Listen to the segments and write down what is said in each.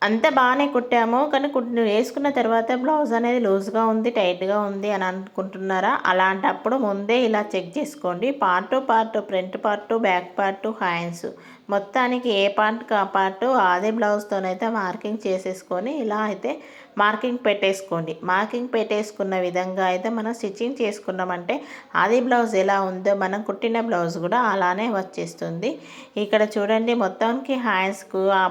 అంతా బాగానే కుట్టాము. కానీ వేసుకున్న తర్వాత బ్లౌజ్ అనేది లూజ్‌గా ఉంది, టైట్‌గా ఉంది అని అనుకుంటున్నారా? అలాంటప్పుడు ముందే ఇలా చెక్ చేసుకోండి. Part to part, front part, back part, hands మొత్తానికి ఏ పార్ట్‌కి ఆ పార్ట్ అదే బ్లౌజ్‌తోనైతే మార్కింగ్ చేసేసుకొని ఇలా అయితే మార్కింగ్ పెట్టేసుకోండి. మార్కింగ్ పెట్టేసుకున్న విధంగా అయితే మనం స్టిచ్చింగ్ చేసుకున్నామంటే ఆది బ్లౌజ్ ఎలా ఉందో మనం కుట్టిన బ్లౌజ్ కూడా అలానే వచ్చేస్తుంది. ఇక్కడ చూడండి మొత్తానికి హ్యాండ్స్‌కు ఆ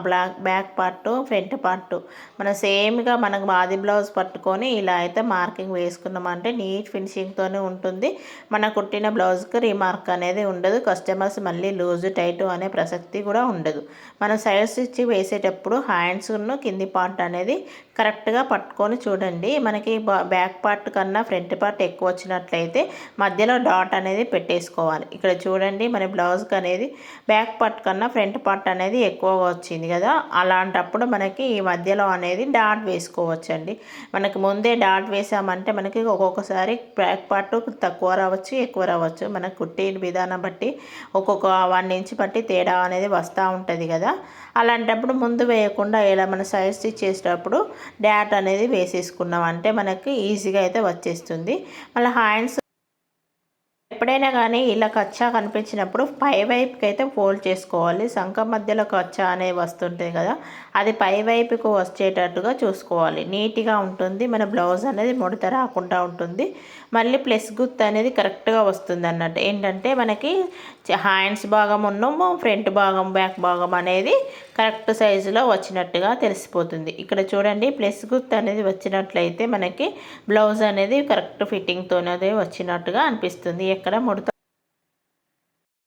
బ్యాక్ పార్ట్, ఫ్రంట్ పార్ట్ మనం సేమ్‌గా మనకు ఆది బ్లౌజ్ పట్టుకొని ఇలా అయితే మార్కింగ్ వేసుకున్నామంటే నీట్ ఫినిషింగ్‌తోనే ఉంటుంది. మన కుట్టిన బ్లౌజ్‌కి రీమార్క్ అనేది ఉండదు. కస్టమర్స్ మళ్ళీ లూజ్, టైట్ అనే ప్రసక్తి కూడా ఉండదు. మనం సైడ్ స్టిచ్ వేసేటప్పుడు హ్యాండ్స్‌ను కింది పార్ట్ అనేది కరెక్ట్గా పట్టుకొని చూడండి. మనకి బ్యాక్ పార్ట్ కన్నా ఫ్రంట్ పార్ట్ ఎక్కువ వచ్చినట్లయితే మధ్యలో డాట్ అనేది పెట్టేసుకోవాలి. ఇక్కడ చూడండి మన బ్లౌజ్కి అనేది బ్యాక్ పార్ట్ కన్నా ఫ్రంట్ పార్ట్ అనేది ఎక్కువగా వచ్చింది కదా, అలాంటప్పుడు మనకి ఈ మధ్యలో అనేది డాట్ వేసుకోవచ్చండి. మనకి ముందే డాట్ వేసామంటే మనకి ఒక్కొక్కసారి బ్యాక్ పార్ట్ తక్కువ రావచ్చు, ఎక్కువ రావచ్చు. మనకు కుట్టే విధానం బట్టి ఒక్కొక్క 1 ఇంచ్ బట్టి తేడా అనేది వస్తూ ఉంటుంది కదా. అలాంటప్పుడు ముందు వేయకుండా ఇలా మన సైడ్ స్టిచ్ చేసేటప్పుడు డాట్ అనేది వేసేసుకున్నాం అంటే మనకి ఈజీగా అయితే వచ్చేస్తుంది. మళ్ళీ హ్యాండ్స్ ఎప్పుడైనా కానీ ఇలా కచ్చా కనిపించినప్పుడు పై వైపుకి అయితే ఫోల్డ్ చేసుకోవాలి. సంఖ మధ్యలో కచ్చా అనేది వస్తుంటుంది కదా, అది పై వైపుకు వచ్చేటట్టుగా చూసుకోవాలి. నీట్గా ఉంటుంది. మన బ్లౌజ్ అనేది ముడత రాకుండా ఉంటుంది. మళ్ళీ ప్లస్ గుర్తు అనేది కరెక్ట్గా వస్తుంది అన్నట్టు. ఏంటంటే మనకి హ్యాండ్స్ భాగం ఉన్నాము, ఫ్రంట్ భాగం, బ్యాక్ భాగం అనేది కరెక్ట్ సైజులో వచ్చినట్టుగా తెలిసిపోతుంది. ఇక్కడ చూడండి ప్లస్ గుర్తు అనేది వచ్చినట్లయితే మనకి బ్లౌజ్ అనేది కరెక్ట్ ఫిట్టింగ్తోనే వచ్చినట్టుగా అనిపిస్తుంది. ఎక్కడ ముడత